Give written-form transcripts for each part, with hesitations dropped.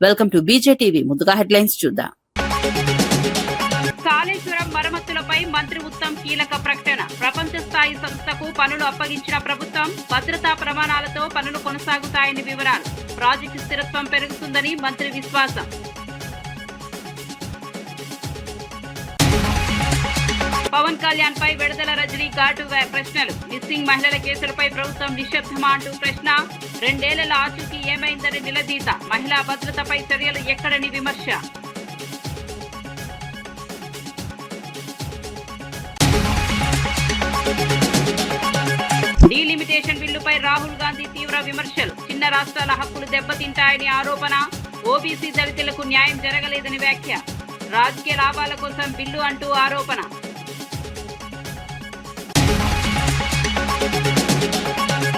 Welcome to బీజేటీవీ. ముందుగా headlines చూద్దాం. కాళేశ్వరం మరమ్మతులపై మంత్రి ఉత్తమ్ కీలక ప్రకటన. ప్రపంచ స్థాయి సంస్థకు పనులు అప్పగించిన ప్రభుత్వం భద్రతా ప్రమాణాలతో పనులు కొనసాగుతాయని వివరాలు. ప్రాజెక్టు స్థిరత్వం పెరుగుతుందని మంత్రి విశ్వాసం. పవన్ కళ్యాణ్ పై విడుదల రజనీ ఘాటు ప్రశ్నలు. మిస్సింగ్ మహిళల కేసులపై ప్రభుత్వం నిశ్శబ్దమా అంటూ ప్రశ్న. 2 ఏళ్ల ఆచూకీ ఏమైందని నిలదీత. మహిళా భద్రతపై చర్యలు ఎక్కడని విమర్శ. డీలిమిటేషన్ బిల్లుపై రాహుల్ గాంధీ తీవ్ర విమర్శలు. చిన్న రాష్ట్రాల హక్కులు దెబ్బతింటాయని ఆరోపణ. ఓబీసీ దళితులకు న్యాయం జరగలేదని వ్యాఖ్య. రాజకీయ లాభాల కోసం బిల్లు అంటూ ఆరోపణ.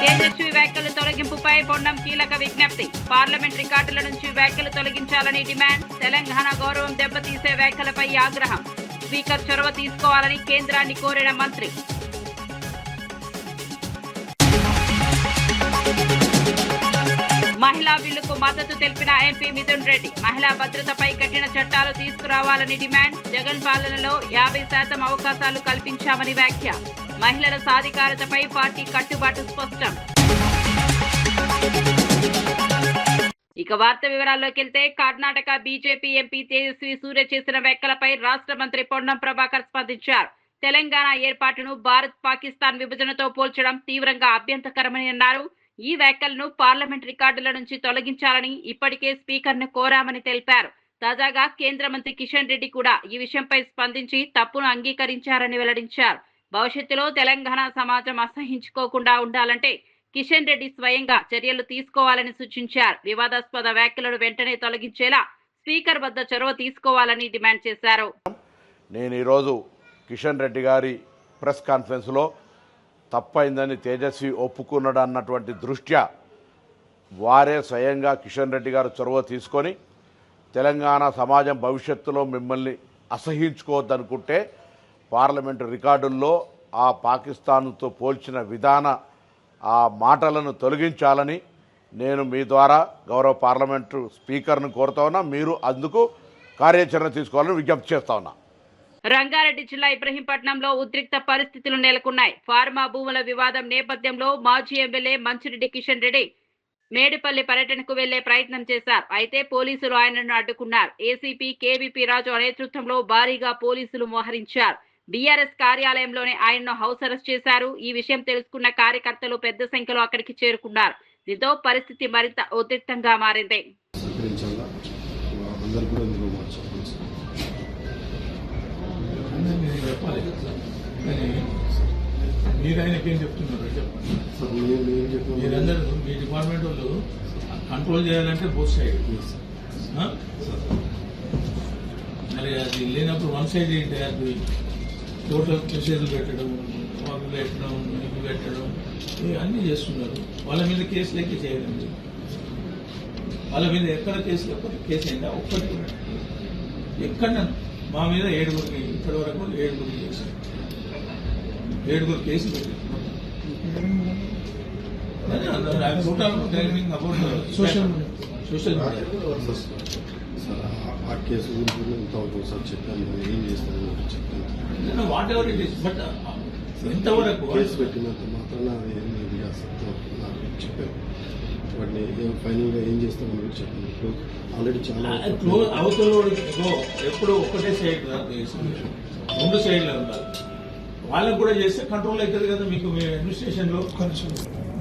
తేజస్వి వ్యాఖ్యలు తొలగింపుపై పొన్నం కీలక విజ్ఞప్తి. పార్లమెంట్ రికార్డుల నుంచి వ్యాఖ్యలు తొలగించాలని డిమాండ్. తెలంగాణ గౌరవం దెబ్బతీసే వ్యాఖ్యలపై ఆగ్రహం. స్పీకర్ చొరవ తీసుకోవాలని కేంద్రాన్ని కోరిన మంత్రి. మహిళా బిల్లుకు మద్దతు తెలిపిన ఎంపీ మిథున్ రెడ్డి. మహిళా భద్రతపై కఠిన చట్టాలు తీసుకురావాలని డిమాండ్. జగన్ పాలనలో 50% అవకాశాలు కల్పించామని వ్యాఖ్య. మహిళల సాధికారతపై పార్టీ కట్టుబాటు స్పష్టం. ఇక వార్త వివరాల్లోకి వెళ్తే, కర్ణాటక బీజేపీ ఎంపీ తేజస్వి సూర్య చేసిన వ్యాఖ్యలపై రాష్ట్ర మంత్రి పొన్నం ప్రభాకర్ స్పందించారు. తెలంగాణ ఏర్పాటును భారత్ పాకిస్తాన్ విభజనతో పోల్చడం తీవ్రంగా అభ్యంతరకరమని అన్నారు. ఈ వ్యాఖ్యలను పార్లమెంట్ రికార్డుల నుంచి తొలగించాలని ఇప్పటికే స్పీకర్ ను కోరామని తెలిపారు. తాజాగా కేంద్ర మంత్రి కిషన్ రెడ్డి కూడా ఈ విషయంపై స్పందించి తప్పును అంగీకరించారని వెల్లడించారు. భవిష్యత్తులో తెలంగాణ సమాజం అసహించుకోకుండా ఉండాలంటే కిషన్ రెడ్డి స్వయంగా చర్యలు తీసుకోవాలని సూచించారు. వివాదాస్పద వ్యాఖ్యలను వెంటనే తొలగించేలా స్పీకర్ వద్ద చొరవ తీసుకోవాలని డిమాండ్ చేశారు. నేను ఈరోజు కిషన్ రెడ్డి గారి ప్రెస్ కాన్ఫరెన్స్లో తప్పైందని తేజస్వి ఒప్పుకున్నాడు అన్నటువంటి దృష్ట్యా వారే స్వయంగా కిషన్ రెడ్డి గారు చొరవ తీసుకొని తెలంగాణ సమాజం భవిష్యత్తులో మిమ్మల్ని అసహించుకోవద్దనుకుంటే పార్లమెంటు రికార్డుల్లో ఆ పాకిస్తాన్తో పోల్చిన విధాన ఆ మాటలను తొలగించాలని నేను మీ ద్వారా గౌరవ పార్లమెంటు స్పీకర్ను కోరుతా ఉన్నా. మీరు అందుకు కార్యాచరణ తీసుకోవాలని విజ్ఞప్తి చేస్తా ఉన్నా. రంగారెడ్డి జిల్లా ఇబ్రహీంపట్నంలో ఉద్రిక్త పరిస్థితులు నెలకొన్నాయి. ఫార్మా భూముల వివాదం నేపథ్యంలో మాజీ ఎమ్మెల్యే మంచిరెడ్డి కిషన్ రెడ్డి మేడిపల్లి పర్యటనకు వెళ్లే ప్రయత్నం చేశారు. అయితే పోలీసులు ఆయనను అడ్డుకున్నారు. ఏసీపీ కేవీపీ రాజు నేతృత్వంలో భారీగా పోలీసులు మోహరించారు. బీఆర్ఎస్ కార్యాలయంలోనే ఆయన్ను హౌస్ అరెస్ట్ చేశారు. ఈ విషయం తెలుసుకున్న కార్యకర్తలు పెద్ద సంఖ్యలో అక్కడికి చేరుకున్నారు. దీంతో పరిస్థితి మరింత ఉద్రిక్తంగా మారింది. మీరేం చెప్తున్నారు చెప్పండి. మీరందరూ మీ డిపార్ట్మెంట్ వాళ్ళు కంట్రోల్ చేయాలంటే బోత్ సైడ్. మరి అది లేనప్పుడు వన్ సైడ్ ఏంటి? అది టోటల్ మెసేజ్లు పెట్టడం, వాకులు పెట్టడం, ఇవి పెట్టడం, అన్నీ చేస్తున్నారు. వాళ్ళ మీద కేసు లెక్క చేయాలండి. వాళ్ళ మీద ఎక్కడ కేసు అయిందా? ఒక్కటి ఎక్కడ మా మీద 7 ఇప్పటి వరకు 7 కేసులు 7 కేసులు పెట్టారు. సోషల్ మీడియా ఆ కేసు గురించి సార్ చెప్పాను, ఏం చేస్తాను చెప్తాను. What ever it is, but ఎంతవరకు కేసు పెట్టినంత మాత్రాన ఏమి నాకు చెప్పాను. వాటిని ఫైనల్గా ఏం చేస్తామని కూడా చెప్పాను. ఇప్పుడు ఆల్రెడీ చాలా అవతల ఎప్పుడు ఒకటే సైడ్ 2 సైడ్లో ఉండాలి. వాళ్ళకు కూడా చేస్తే కంట్రోల్ అవుతుంది కదా. మీకు మీ అడ్మినిస్ట్రేషన్ లో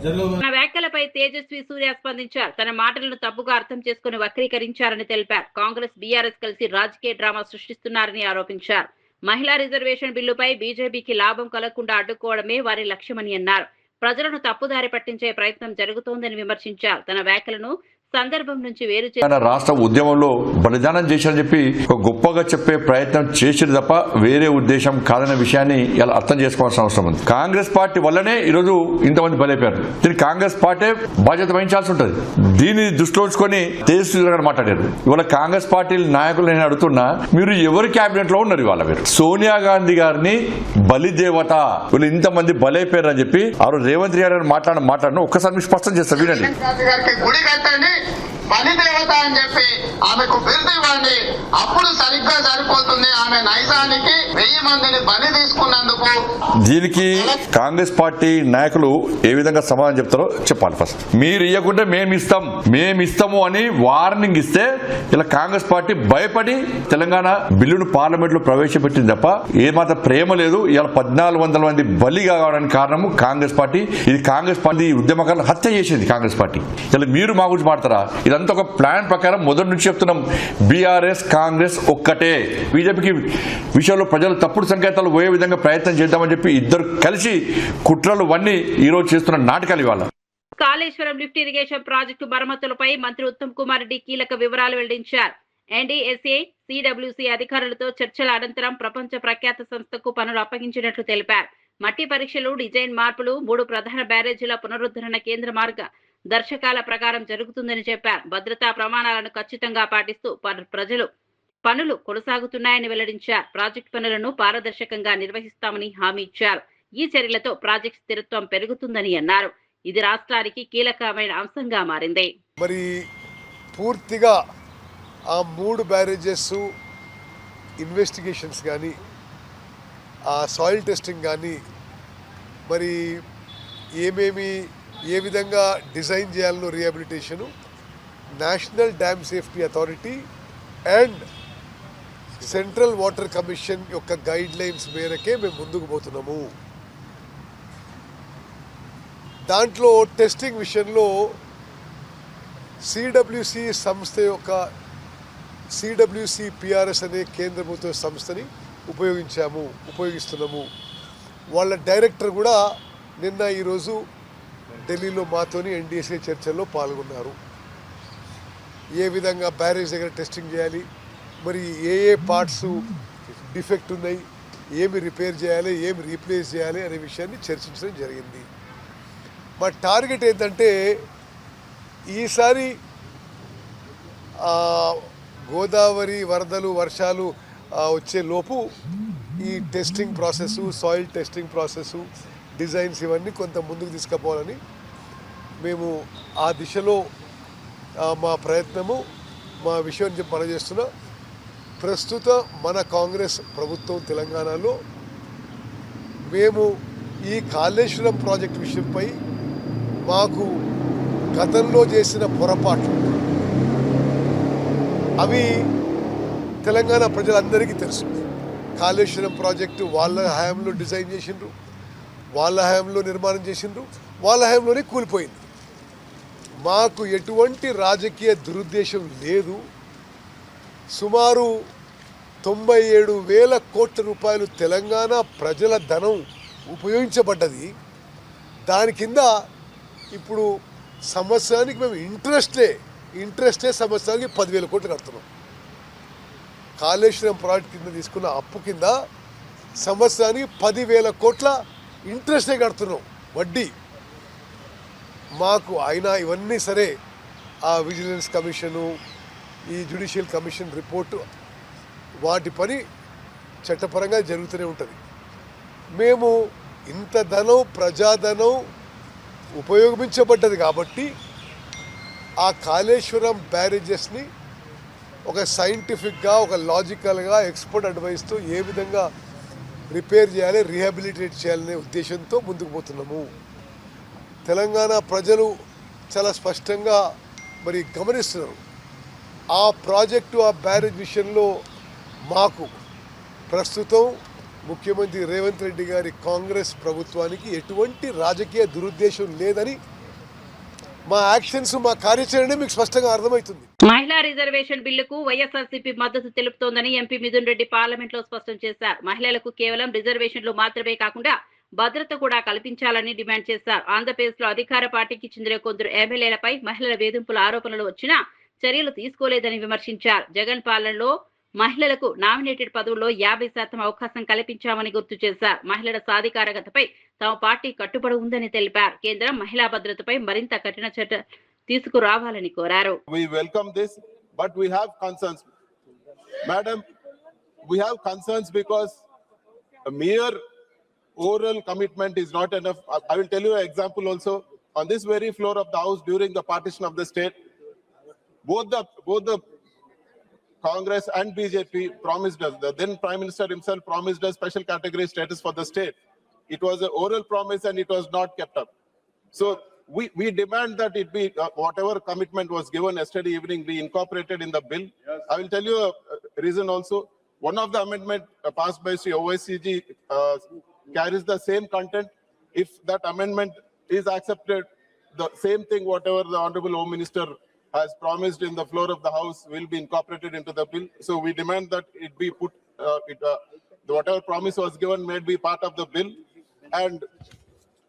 తన వ్యాఖ్యలపై తేజస్వి సూర్య స్పందించారు. తన మాటలను తప్పుగా అర్థం చేసుకుని వక్రీకరించారని తెలిపారు. కాంగ్రెస్ బీఆర్ఎస్ కలిసి రాజకీయ డ్రామా సృష్టిస్తున్నారని ఆరోపించారు. మహిళా రిజర్వేషన్ బిల్లుపై బీజేపీకి లాభం కలగకుండా అడ్డుకోవడమే వారి లక్ష్యమని అన్నారు. ప్రజలను తప్పుదారి పట్టించే ప్రయత్నం జరుగుతోందని విమర్శించారు. తన వ్యాఖ్యలను సందర్భం నుంచి వేరు రాష్ట్ర ఉద్యమంలో బలిదానం చేశారని చెప్పి ఒక గొప్పగా చెప్పే ప్రయత్నం చేసిరు తప్ప వేరే ఉద్దేశం కాదనే విషయాన్ని ఇలా అర్థం చేసుకోవాల్సిన అవసరం ఉంది. కాంగ్రెస్ పార్టీ వల్లనే ఈరోజు ఇంతమంది బలైపోయారు. దీన్ని కాంగ్రెస్ పార్టీ బాధ్యత వహించాల్సి ఉంటుంది. దీన్ని దృష్టిలో ఉంచుకొని తేజస్వి గారు మాట్లాడారు. ఇవాళ కాంగ్రెస్ పార్టీ నాయకులు నేను అడుగుతున్నా, మీరు ఎవరి క్యాబినెట్ లో ఉన్నారు? ఇవాళ మీరు సోనియా గాంధీ గారిని బలిదేవత, వీళ్ళు ఇంతమంది బలైపోయారు అని చెప్పి ఆ రోజు రేవంత్ రెడ్డి గారు మాట్లాడిన ఒక్కసారి మీకు స్పష్టం చేస్తారు, వినండి. బలి దేవత అని చెప్పి ఆమెకు బిరుదు ఇవ్వండి. అప్పుడు సరిగ్గా సరిపోతుంది. ఆమె నైజానికి 1000 మందిని బలి తీసుకున్నందుకు. దీనికి కాంగ్రెస్ పార్టీ నాయకులు ఏ విధంగా సమాధానం చెప్తారో చెప్పాలి. ఫస్ట్ మీరు ఇవ్వకుంటే మేమిస్తాము అని వార్నింగ్ ఇస్తే ఇలా కాంగ్రెస్ పార్టీ భయపడి తెలంగాణ బిల్లును పార్లమెంట్ లో ప్రవేశపెట్టింది తప్ప ఏమాత్రం ప్రేమ లేదు. ఇలా 1400 మంది బలి కావడానికి కారణము కాంగ్రెస్ పార్టీ. ఇది కాంగ్రెస్ పార్టీ ఉద్యమకారులు హత్య చేసేది కాంగ్రెస్ పార్టీ. ఇలా మీరు మా గురించి మాట్లాడతారా? ఇదంతా ఒక ప్లాన్ ప్రకారం మొదటి నుంచి చెప్తున్నాం. బీఆర్ఎస్ కాంగ్రెస్ ఒక్కటే. బీజేపీకి విషయంలో ప్రజలు తప్పుడు సంకేతాలు పోయే విధంగా ప్రయత్నం చేద్దామని చెప్పి ఇద్దరు కలిసి కుట్రలు వన్నీ ఈ రోజు చేస్తున్న నాటకాలు ఇవాళ. కాళేశ్వరం లిఫ్ట్ ఇరిగేషన్ ప్రాజెక్టు మరమ్మతులపై మంత్రి ఉత్తమ్ కుమార్ రెడ్డి కీలక వివరాలు వెల్లడించారు. ఎన్డీఎస్ఏ సిడబ్ల్యూసీ అధికారులతో చర్చల అనంతరం ప్రపంచ ప్రఖ్యాత సంస్థకు పనులు అప్పగించినట్లు తెలిపారు. మట్టి పరీక్షలు, డిజైన్ మార్పులు, 3 ప్రధాన బ్యారేజీల పునరుద్ధరణ కేంద్ర మార్గ దర్శకాల ప్రకారం జరుగుతుందని చెప్పారు. భద్రతా ప్రమాణాలను ఖచ్చితంగా పాటిస్తూ ప్రజలు పనులు కొనసాగుతున్నాయని వెల్లడించారు. ప్రాజెక్టు పనులను పారదర్శకంగా నిర్వహిస్తామని హామీ ఇచ్చారు. ఈ చర్యలతో ప్రాజెక్టు స్థిరత్వం పెరుగుతుందని అన్నారు. ఇది రాష్ట్రానికి కీలకమైన అంశంగా మారింది. మరి పూర్తిగా ఆ 3 బ్యారేజెస్ ఇన్వెస్టిగేషన్స్ కానీ, ఆ సాయిల్ టెస్టింగ్ కానీ, మరి ఏ విధంగా డిజైన్ చేయాలనో rehabilitation national dam safety authority and central water commission యొక్క గైడ్ లైన్స్ మేరకే మేము ముందుకు పోతున్నాము. దాంట్లో టెస్టింగ్ విషయంలో సిడబ్ల్యూసి సంస్థ యొక్క సిడబ్ల్యూసిపిఆర్ఎస్ అనే కేంద్ర ప్రభుత్వ సంస్థని ఉపయోగిస్తున్నాము. వాళ్ళ డైరెక్టర్ కూడా నిన్న ఈరోజు ఢిల్లీలో మాతోని ఎన్డీఎస్ఏ చర్చల్లో పాల్గొన్నారు. ఏ విధంగా బ్యారేజ్ దగ్గర టెస్టింగ్ చేయాలి, మరి ఏ పార్ట్స్ డిఫెక్ట్ ఉన్నాయి, ఏమి రిపేర్ చేయాలి, ఏమి రీప్లేస్ చేయాలి అనే విషయాన్ని చర్చించడం జరిగింది. మా టార్గెట్ ఏంటంటే ఈసారి గోదావరి వరదలు వర్షాలు వచ్చే లోపు ఈ testing process, soil testing process, designs ఇవన్నీ కొంత ముందుకు తీసుకుపోవాలని మేము ఆ దిశలో మా ప్రయత్నము, మా విషయం చెప్పి పనిచేస్తున్నా. ప్రస్తుత మన కాంగ్రెస్ ప్రభుత్వం తెలంగాణలో మేము ఈ కాళేశ్వరం ప్రాజెక్టు విషయంపై మాకు గతంలో చేసిన పొరపాట్లు అవి తెలంగాణ ప్రజలందరికీ తెలుసు. కాళేశ్వరం ప్రాజెక్టు వాళ్ళ హయాంలో డిజైన్ చేసిండ్రు, వాళ్ళ హయాంలో నిర్మాణం చేసిండ్రు, వాళ్ళ హయాంలోనే కూలిపోయింది. మాకు ఎటువంటి రాజకీయ దురుద్దేశం లేదు. సుమారు 97,000 కోట్ల రూపాయలు తెలంగాణ ప్రజల ధనం ఉపయోగించబడ్డది. దాని కింద ఇప్పుడు సంవత్సరానికి మేము ఇంట్రెస్టే సంవత్సరానికి 10,000 కోట్లు కడుతున్నాం. కాళేశ్వరం ప్రాజెక్ట్ కింద తీసుకున్న అప్పు కింద సంవత్సరానికి 10,000 కోట్ల ఇంట్రెస్టే కడుతున్నాం, వడ్డీ. మాకు అయినా ఇవన్నీ సరే ఆ విజిలెన్స్ కమిషను, ఈ జ్యుడిషియల్ కమిషన్ రిపోర్టు, వాటి పని చట్టపరంగా జరుగుతూనే ఉంటుంది. మేము ఇంత ధనం, ప్రజాధనం ఉపయోగించబడ్డది కాబట్టి ఆ కాళేశ్వరం బ్యారేజెస్ని ఒక సైంటిఫిక్గా, ఒక లాజికల్గా, ఎక్స్పర్ట్ అడ్వైస్తో ఏ విధంగా రిపేర్ చేయాలి, రీహాబిలిటేట్ చేయాలనే ఉద్దేశంతో ముందుకు పోతున్నాము. తెలంగాణ ప్రజలు చాలా స్పష్టంగా మరి గమనిస్తున్నారు. ఆ ప్రాజెక్టు, ఆ బ్యారేజ్ విషయంలో మాకు ప్రస్తుతం ముఖ్యమంత్రి రేవంత్ రెడ్డి గారి కాంగ్రెస్ ప్రభుత్వానికి ఎటువంటి రాజకీయ దురుద్దేశం లేదని మా యాక్షన్స్, మా కార్యాచరణ మీకు స్పష్టంగా అర్థమవుతుంది. మహిళా రిజర్వేషన్ బిల్లుకు వైఎస్ఆర్సీపీ మద్దతు తెలుపుతోందని ఎంపీ మిథున్ రెడ్డి పార్లమెంట్ లో స్పష్టం చేశారు. మహిళలకు కేవలం రిజర్వేషన్లు మాత్రమే కాకుండా భద్రత కూడా కల్పించాలని డిమాండ్ చేశారు. ఆంధ్రప్రదేశ్ లో అధికార పార్టీకి చెందిన కొందరు ఎమ్మెల్యేలపై మహిళల వేధింపుల ఆరోపణలు వచ్చినా చర్యలు తీసుకోలేదని విమర్శించారు. జగన్ పాలనలో మహిళలకు నామినేటెడ్ పదవుల్లో 50% అవకాశం కల్పించామని గుర్తు చేశారు. మహిళల సాధికారతపై తమ పార్టీ కట్టుబడి ఉందని తెలిపారు. కేంద్రం మహిళా భద్రతపై మరింత కఠిన చర్యలు తీసుకురావాలని కోరారు. We welcome this, but we have concerns. Madam, we have concerns because a mere oral commitment is not enough. I will tell you an example also. On this very floor of the house during the partition of the state, both the Congress and BJP promised us, the then Prime Minister himself promised us special category status for the state. It was an oral promise and it was not kept up. So we demand that it be, whatever commitment was given yesterday evening, be incorporated in the bill. Yes. I will tell you a reason also. One of the amendment passed by OICG carries the same content. If that amendment is accepted, the same thing, whatever the Honorable Home Minister has promised in the floor of the House, will be incorporated into the bill. So we demand that it be put, whatever promise was given may be part of the bill. And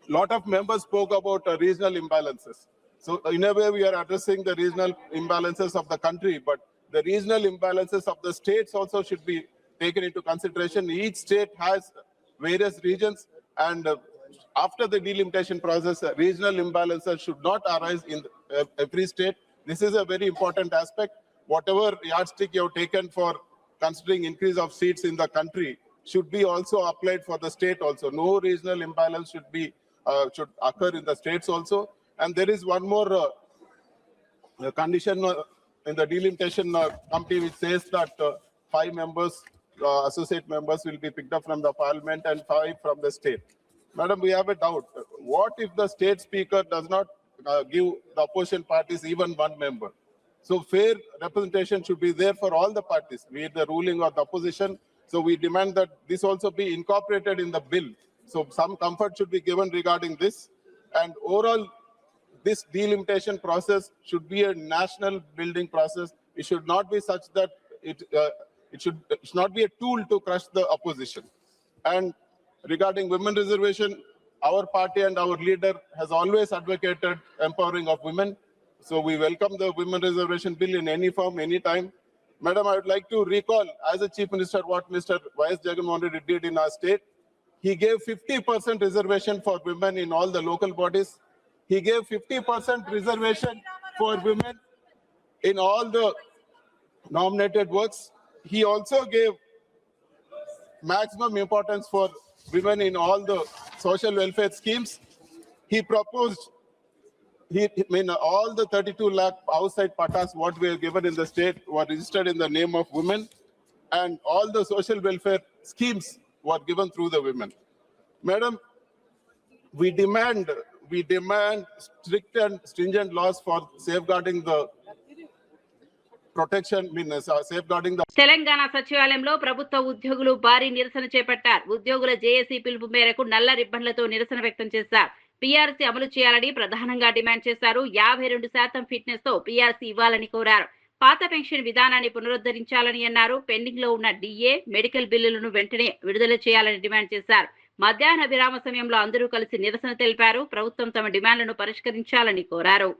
a lot of members spoke about regional imbalances. So in a way, we are addressing the regional imbalances of the country, but the regional imbalances of the states also should be taken into consideration. Each state has various regions, and after the delimitation process, regional imbalances should not arise in every state. This is a very important aspect. Whatever yardstick you have taken for considering increase of seats in the country should be also applied for the state also. No regional imbalance should occur in the states also. And there is one more condition in the delimitation committee which says that 5 members, associate members, will be picked up from the parliament and 5 from the state. Madam, we have a doubt. What if the state speaker does not give the opposition parties even 1 member? So fair representation should be there for all the parties, be it the ruling or the opposition. So we demand that this also be incorporated in the bill. So some comfort should be given regarding this. And overall, this delimitation process should be a national building process. It should not be such that it should not be a tool to crush the opposition. And regarding women reservation, our party and our leader has always advocated empowering of women. So we welcome the women reservation bill in any form, any time. Madam, I would like to recall as a Chief Minister what Mr. Y.S. Jagannath Reddy did in our state. He gave 50% reservation for women in all the local bodies. He gave 50% reservation for women in all the nominated works. He also gave maximum importance for women in all the social welfare schemes. He proposed, all the 32 lakh outside patas what we have given in the state were registered in the name of women, and all the social welfare schemes were given through the women. Madam, we demand strict and stringent laws for safeguarding the protection, safeguarding the. Telangana సచివాలయంలో ప్రభుత్వ ఉద్యోగులు భారీ నిరసన చేపట్టారు. ఉద్యోగుల JAC పిలుపు మేరకు నల్ల రిబ్బన్లతో నిరసన వ్యక్తం చేశారు. పీఆర్సీ అమలు చేయాలని ప్రధానంగా డిమాండ్ చేశారు. 52% ఫిట్నెస్ తో పీఆర్సీ ఇవ్వాలని కోరారు. పాత పెన్షన్ విధానాన్ని పునరుద్ధరించాలని అన్నారు. పెండింగ్ లో ఉన్న డిఏ, మెడికల్ బిల్లులను వెంటనే విడుదల చేయాలని డిమాండ్ చేశారు. మధ్యాహ్న విరామ సమయంలో అందరూ కలిసి నిరసన తెలిపారు. ప్రభుత్వం తమ డిమాండ్లను పరిష్కరించాలని కోరారు.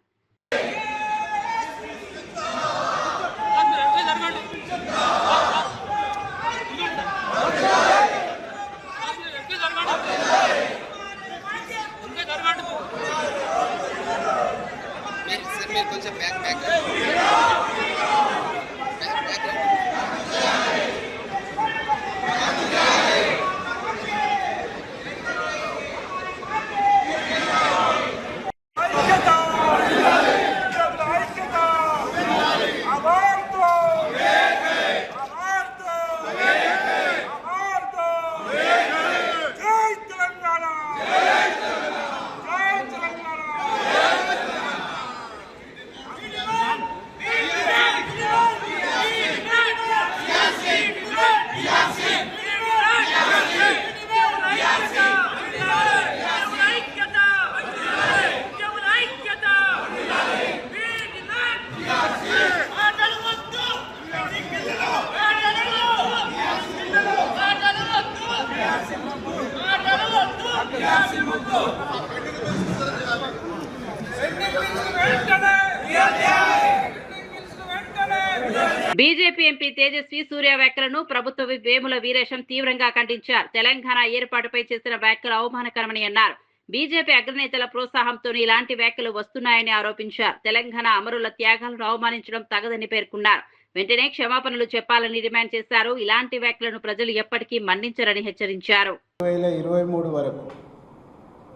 బీజేపీ ఎంపీ తేజస్వి సూర్య వ్యాఖ్యలను ప్రభుత్వ విప్ వేముల వీరేశం తీవ్రంగా ఖండించారు. తెలంగాణ ఏర్పాటుపై చేసిన వ్యాఖ్యలు అవమానకరమని అన్నారు. బీజేపీ అగ్రనేతల ప్రోత్సాహంతో ఇలాంటి వ్యాఖ్యలు వస్తున్నాయని ఆరోపించారు. తెలంగాణ అమరుల త్యాగాలను అవమానించడం తగదని పేర్కొన్నారు. వెంటనే క్షమాపణలు చెప్పాలని డిమాండ్ చేశారు. ఇలాంటి వ్యాఖ్యలను ప్రజలు ఎప్పటికీ మన్నించరని హెచ్చరించారు. 2023 వరకు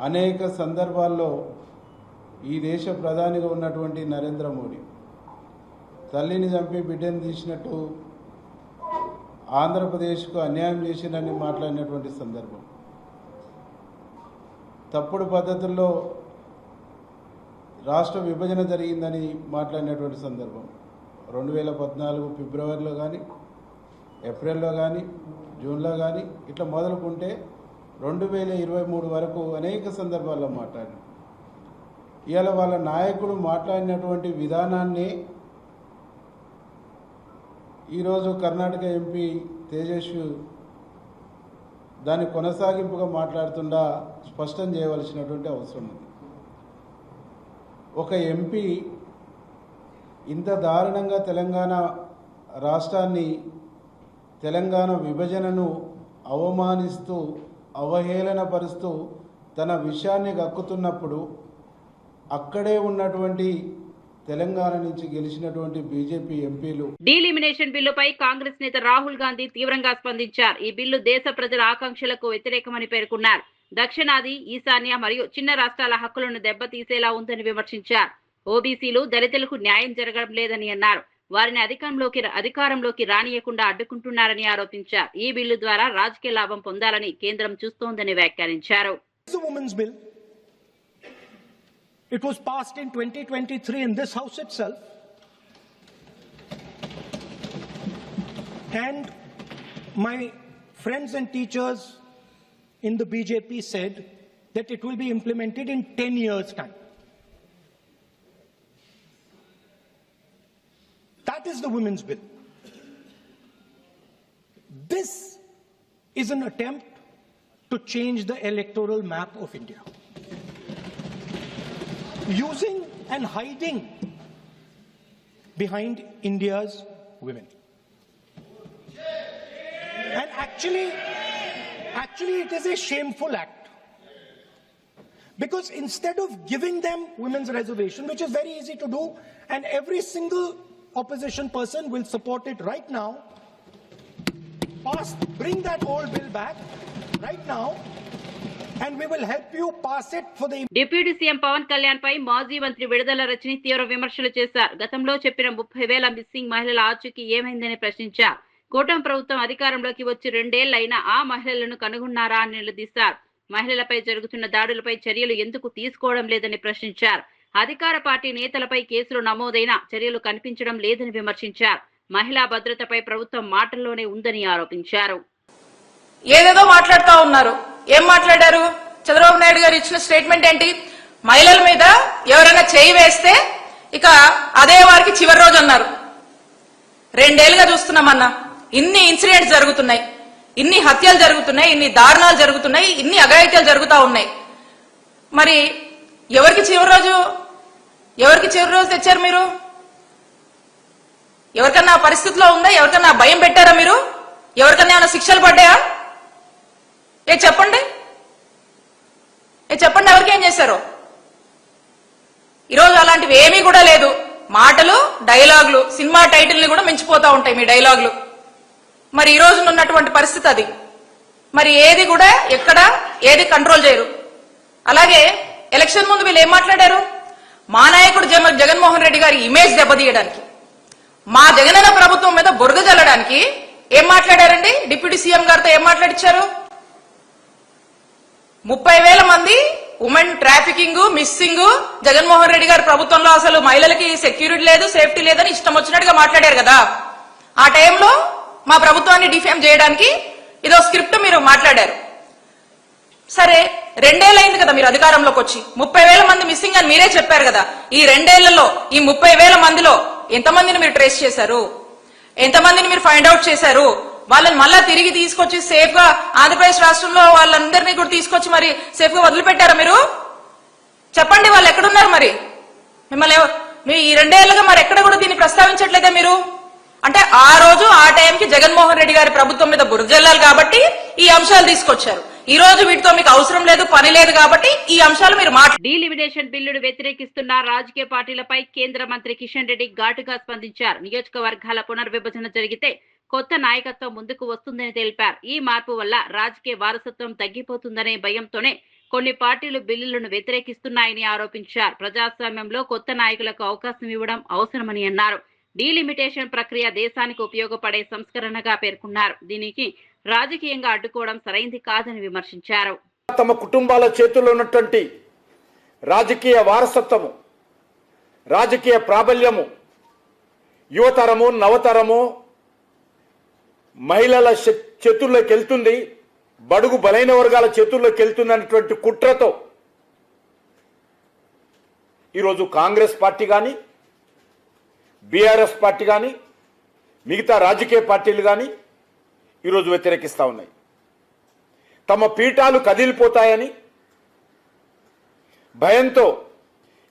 అనేక సందర్భాల్లో ఈ దేశ ప్రధానిగా ఉన్నటువంటి నరేంద్ర మోడీ తల్లిని చంపి బిడ్డని తీసినట్టు ఆంధ్రప్రదేశ్కు అన్యాయం చేసిందని మాట్లాడినటువంటి సందర్భం. తప్పుడు పద్ధతుల్లో రాష్ట్ర విభజన జరిగిందని మాట్లాడినటువంటి సందర్భం. 2014 ఫిబ్రవరిలో కానీ, ఏప్రిల్లో కానీ, జూన్లో కానీ ఇట్లా మొదలుకుంటే 2023 వరకు అనేక సందర్భాల్లో మాట్లాడారు. ఇవాళ వాళ్ళ నాయకుడు మాట్లాడినటువంటి విధానాన్ని ఈరోజు కర్ణాటక ఎంపీ తేజస్వి దాని కొనసాగింపుగా మాట్లాడుతుండా స్పష్టం చేయవలసినటువంటి అవసరం ఉంది. ఒక ఎంపీ ఇంత దారుణంగా తెలంగాణ రాష్ట్రాన్ని, తెలంగాణ విభజనను అవమానిస్తూ, అవహేళనపరుస్తూ తన విషయాన్ని కక్కుతున్నప్పుడు అక్కడే ఉన్నటువంటి తెలంగాణ నుంచి గెలిచినటువంటి బీజేపీ ఎంపీలు డీలిమినేషన్ బిల్లుపై కాంగ్రెస్ నేత రాహుల్ గాంధీ తీవ్రంగా స్పందించారు. ఈ బిల్లు దేశ ప్రజల ఆకాంక్షలకు వ్యతిరేకమని పేర్కొన్నారు. దక్షిణాది, ఈశాన్య మరియు చిన్న రాష్ట్రాల హక్కులను దెబ్బతీసేలా ఉందని విమర్శించారు. ఓబీసీలు, దళితులకు న్యాయం జరగడం లేదని అన్నారు. వారిని అధికారంలోకి రానియకుండా అడ్డుకుంటున్నారని ఆరోపించారు. ఈ బిల్లు ద్వారా రాజకీయ లాభం పొందాలని కేంద్రం చూస్తోందని వ్యాఖ్యానించారు. It was passed in 2023 in this house itself, and my friends and teachers in the BJP said that it will be implemented in 10 years' time. That is the women's bill. This is an attempt to change the electoral map of India, using and hiding behind India's women. And actually it is a shameful act, because instead of giving them women's reservation, which is very easy to do and every single opposition person will support it right now, bring that old bill back right now, and we will help you pass it for the. Deputy CM Pawan Kalyan పై మాజీ మంత్రి విడుదల రజని తీవ్ర విమర్శలు చేశారు. గతంలో చెప్పిన 30,000 missing మహిళల ఆచూకీ ఏమైందని ప్రశ్నించారు. కూటమి ప్రభుత్వం అధికారంలోకి వచ్చి 2 ఏళ్లైనా ఆ మహిళలను కనుగొన్నారా అని నిలదీశారు. మహిళలపై జరుగుతున్న దాడులపై చర్యలు ఎందుకు తీసుకోవడం లేదని ప్రశ్నించారు. అధికార పార్టీ నేతలపై కేసులు నమోదైనా చర్యలు కనిపించడం లేదని విమర్శించారు. మహిళా భద్రతపై ప్రభుత్వం మాటల్లోనే ఉందని ఆరోపించారు. ఏదేదో మాట్లాడుతూ ఉన్నారు. ఏం మాట్లాడారు? చంద్రబాబు నాయుడు గారు ఇచ్చిన స్టేట్మెంట్ ఏంటి? మహిళల మీద ఎవరైనా చేయి వేస్తే ఇక అదే వారికి చివరి రోజు అన్నారు. 2 ఏళ్లుగా చూస్తున్నామన్నా, ఇన్ని ఇన్సిడెంట్స్ జరుగుతున్నాయి, ఇన్ని హత్యలు జరుగుతున్నాయి, ఇన్ని దారుణాలు జరుగుతున్నాయి, ఇన్ని అఘాయిత్యాలు జరుగుతూ ఉన్నాయి. మరి ఎవరికి చివరి రోజు తెచ్చారు మీరు? ఎవరికన్నా పరిస్థితిలో ఉందా? ఎవరికన్నా భయం పెట్టారా మీరు? ఎవరికన్నా ఏమైనా శిక్షలు పడ్డాయా? చెప్పండి, ఎవరికి ఏం చేశారు? ఈరోజు అలాంటివి ఏమీ కూడా లేదు. మాటలు, డైలాగులు, సినిమా టైటిల్ని కూడా మించిపోతా ఉంటాయి మీ డైలాగులు. మరి ఈ రోజు ఉన్నటువంటి పరిస్థితి అది. మరి ఏది కూడా ఎక్కడ ఏది కంట్రోల్ చేయరు. అలాగే ఎలక్షన్ ముందు వీళ్ళు ఏం మాట్లాడారు? మా నాయకుడు జగన్మోహన్ రెడ్డి గారి ఇమేజ్ దెబ్బతీయడానికి, మా జగనన్న ప్రభుత్వం మీద బురద జల్లడానికి ఏం మాట్లాడారండి? డిప్యూటీ సీఎం గారితో ఏం మాట్లాడిచ్చారు? 30,000 మంది women trafficking, missing, Jaganmohan Reddy గారి ప్రభుత్వంలో అసలు మహిళలకి సెక్యూరిటీ లేదు, సేఫ్టీ లేదని ఇష్టం వచ్చినట్టుగా మాట్లాడారు కదా. ఆ టైంలో మా ప్రభుత్వాన్ని డిఫేమ్ చేయడానికి ఇదో స్క్రిప్ట్ మీరు మాట్లాడారు. సరే, 2 ఏళ్ళైంది కదా మీరు అధికారంలోకి వచ్చి. 30,000 మంది మిస్సింగ్ అని మీరే చెప్పారు కదా. ఈ 2 ఏళ్లలో ఈ 30,000 మందిలో ఎంతమందిని మీరు ట్రేస్ చేశారు? ఎంతమందిని మీరు ఫైండ్ అవుట్ చేశారు? వాళ్ళని మళ్ళా తిరిగి తీసుకొచ్చి సేఫ్ గా ఆంధ్రప్రదేశ్ రాష్ట్రంలో వాళ్ళందరినీ కూడా తీసుకొచ్చి మరి సేఫ్ గా వదిలిపెట్టారా మీరు? చెప్పండి, వాళ్ళు ఎక్కడున్నారు? మరి మిమ్మల్ని ఈ 2 ఏళ్లుగా మరి ఎక్కడ కూడా దీన్ని ప్రస్తావించట్లేదే మీరు? అంటే ఆ రోజు ఆ టైంకి జగన్మోహన్ రెడ్డి గారి ప్రభుత్వం మీద బురద జల్లాలి కాబట్టి ఈ అంశాలు తీసుకొచ్చారు. ఈ రోజు వీటితో మీకు అవసరం లేదు, పని లేదు కాబట్టి ఈ అంశాలు మీరు డీలిమినేషన్ బిల్లును వ్యతిరేకిస్తున్న రాజకీయ పార్టీలపై కేంద్ర మంత్రి కిషన్ రెడ్డి ఘాటుగా స్పందించారు. నియోజకవర్గాల పునర్విభజన జరిగితే కొత్త నాయకత్వం ముందుకు వస్తుందని తెలిపారు. ఈ మార్పు వల్ల రాజకీయ వారసత్వం తగ్గిపోతుందనే భయంతోనే కొన్ని పార్టీలు బిల్లులను వ్యతిరేకిస్తున్నాయని ఆరోపించారు. ప్రజాస్వామ్యంలో కొత్త నాయకులకు అవకాశం ఇవ్వడం అవసరమని అన్నారు. డీలిమిటేషన్ ప్రక్రియ దేశానికి ఉపయోగపడే సంస్కరణగా పేర్కొన్నారు. దీనికి రాజకీయంగా అడ్డుకోవడం సరైంది కాదని విమర్శించారు. తమ కుటుంబాల చేతుల్లో ఉన్నటువంటి రాజకీయ వారసత్వము, రాజకీయ ప్రాబల్యము యువతరము, నవతరము మహిళల చేతుల్లోకి వెళ్తుంది, బడుగు బలైన వర్గాల చేతుల్లోకి వెళ్తుంది అనేటువంటి కుట్రతో ఈరోజు కాంగ్రెస్ పార్టీ కానీ, బీఆర్ఎస్ పార్టీ కానీ, మిగతా రాజకీయ పార్టీలు కానీ ఈరోజు వ్యతిరేకిస్తూ ఉన్నాయి. తమ పీఠాలు కదిలిపోతాయని భయంతో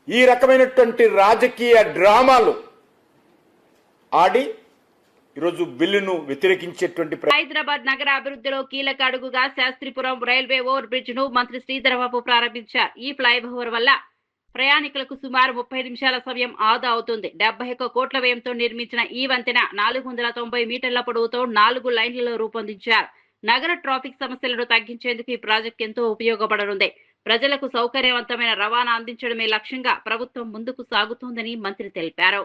ఈ రకమైనటువంటి రాజకీయ డ్రామాలు ఆడి ఈరోజు బిల్లును వ్యతిరేకించేటువంటి హైదరాబాద్ నగర అభివృద్ధిలో కీలక అడుగుగా శాస్త్రిపురం రైల్వే ఓవర్ బ్రిడ్జ్ ను మంత్రి శ్రీధరబాబు ప్రారంభించారు. ఈ ఫ్లైఓవర్ వల్ల ప్రయాణికులకు సుమారు 30 నిమిషాల సమయం ఆదా అవుతుంది. 71 కోట్ల వ్యయంతో నిర్మించిన ఈ వంతెన 490 మీటర్ల పొడవుతో 4 లైన్లలో రూపొందించారు. నగర ట్రాఫిక్ సమస్యలను తగ్గించేందుకు ఈ ప్రాజెక్ట్ ఎంతో ఉపయోగపడనుంది. ప్రజలకు సౌకర్యవంతమైన రవాణా అందించడమే లక్ష్యంగా ప్రభుత్వం ముందుకు సాగుతోందని మంత్రి తెలిపారు.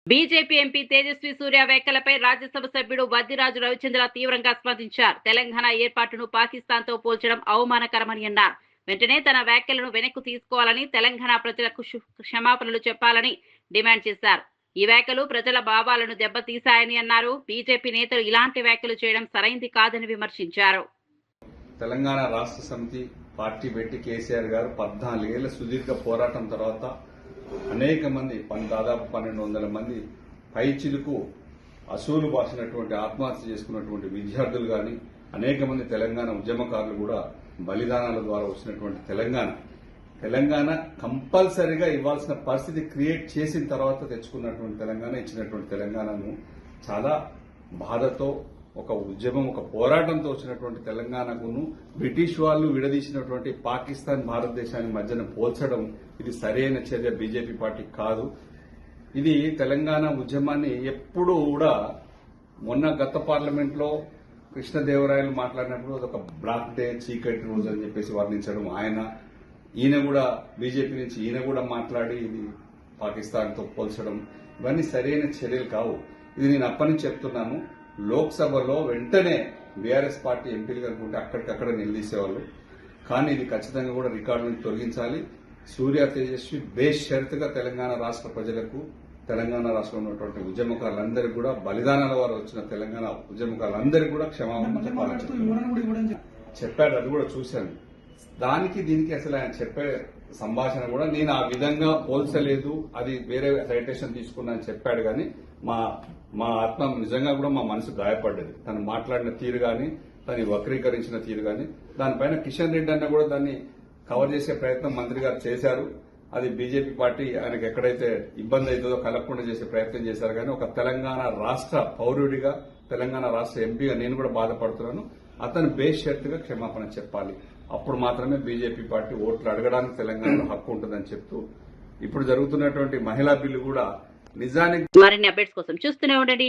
బీజేపీ ఎంపీ తేజస్వి సూర్య వ్యాఖ్యలపై రాజ్యసభ సభ్యుడు వద్దిరాజు రవిచంద్ర తీవ్రంగా స్పందించారు. తెలంగాణ ఏర్పాటును పాకిస్తాన్ తో పోల్చడం అవమానకరమని అన్నారు. వెంటనే తన వ్యాఖ్యలను వెనక్కు తీసుకోవాలని, తెలంగాణ ప్రజలకు క్షమాపణలు చెప్పాలని డిమాండ్ చేశారు. ఈ వ్యాఖ్యలు ప్రజల భావాలను దెబ్బతీశాయని అన్నారు. బీజేపీ నేతలు ఇలాంటి వ్యాఖ్యలు చేయడం సరైంది కాదని విమర్శించారు. తెలంగాణ రాష్ట్ర సమితి పార్టీ పెట్టి కేసీఆర్ గారు 14 ఏళ్ల సుదీర్ఘ పోరాటం తర్వాత అనేక మంది దాదాపు 1200 మంది పైచిలుకు అసూలు బాసినటువంటి ఆత్మహత్య చేసుకున్నటువంటి విద్యార్థులు కానీ, అనేక మంది తెలంగాణ ఉద్యమకారులు కూడా బలిదానాల ద్వారా వచ్చినటువంటి తెలంగాణ కంపల్సరీగా ఇవ్వాల్సిన పరిస్థితి క్రియేట్ చేసిన తర్వాత తెచ్చుకున్నటువంటి తెలంగాణ, ఇచ్చినటువంటి తెలంగాణను చాలా బాధతో ఒక ఉద్యమం, ఒక పోరాటంతో వచ్చినటువంటి తెలంగాణకును బ్రిటిష్ వాళ్ళు విడదీసినటువంటి పాకిస్తాన్, భారతదేశాన్ని మధ్యన పోల్చడం ఇది సరైన చర్య బీజేపీ పార్టీ కాదు. ఇది తెలంగాణ ఉద్యమాన్ని ఎప్పుడూ కూడా గత పార్లమెంట్ లో కృష్ణదేవరాయలు మాట్లాడినప్పుడు అదొక బ్లాక్ డే, చీకటి రోజు అని చెప్పేసి వర్ణించడం, ఈయన కూడా బీజేపీ నుంచి ఈయన కూడా మాట్లాడి ఇది పాకిస్తాన్ తో పోల్చడం, ఇవన్నీ సరైన చర్యలు కావు. ఇది నేను అప్పటి నుంచి చెప్తున్నాను. లోక్సభలో వెంటనే బీఆర్ఎస్ పార్టీ ఎంపీలు కనుకుంటే అక్కడికక్కడ నిలదీసేవాళ్ళు. కానీ ఇది ఖచ్చితంగా కూడా రికార్డు నుంచి తొలగించాలి. సూర్య తేజస్వి బేషరతుగా తెలంగాణ రాష్ట్ర ప్రజలకు, తెలంగాణ రాష్ట్రంలో ఉన్నటువంటి ఉద్యమకారులందరికీ కూడా, బలిదానాల వారు వచ్చిన తెలంగాణ ఉద్యమకారులందరికీ కూడా క్షమాపణ చెప్పాడు. అది కూడా చూశాను. దానికి దీనికి అసలు ఆయన చెప్పే సంభాషణ కూడా నేను ఆ విధంగా పోల్చలేదు, అది వేరే సైటేషన్ తీసుకున్నా అని చెప్పాడు. కానీ మా ఆత్మ నిజంగా కూడా మా మనసు గాయపడ్డది. తను మాట్లాడిన తీరు కానీ, తను వక్రీకరించిన తీరు కానీ, దానిపైన కిషన్ రెడ్డి అన్న కూడా దాన్ని కవర్ చేసే ప్రయత్నం మంత్రి గారు చేశారు. అది బీజేపీ పార్టీ ఆయనకు ఎక్కడైతే ఇబ్బంది అవుతుందో కలగకుండా చేసే ప్రయత్నం చేశారు. కానీ ఒక తెలంగాణ రాష్ట్ర పౌరుడిగా, తెలంగాణ రాష్ట్ర ఎంపీగా నేను కూడా బాధపడుతున్నాను. అతను బేషరతుగా క్షమాపణ చెప్పాలి. అప్పుడు మాత్రమే బీజేపీ పార్టీ ఓట్లు అడగడానికి తెలంగాణలో హక్కు ఉంటుందని చెప్తూ, ఇప్పుడు జరుగుతున్నటువంటి మహిళా బిల్లు కూడా నిజానికి మరిన్ని అప్డేట్స్ కోసం చూస్తూనే ఉండండి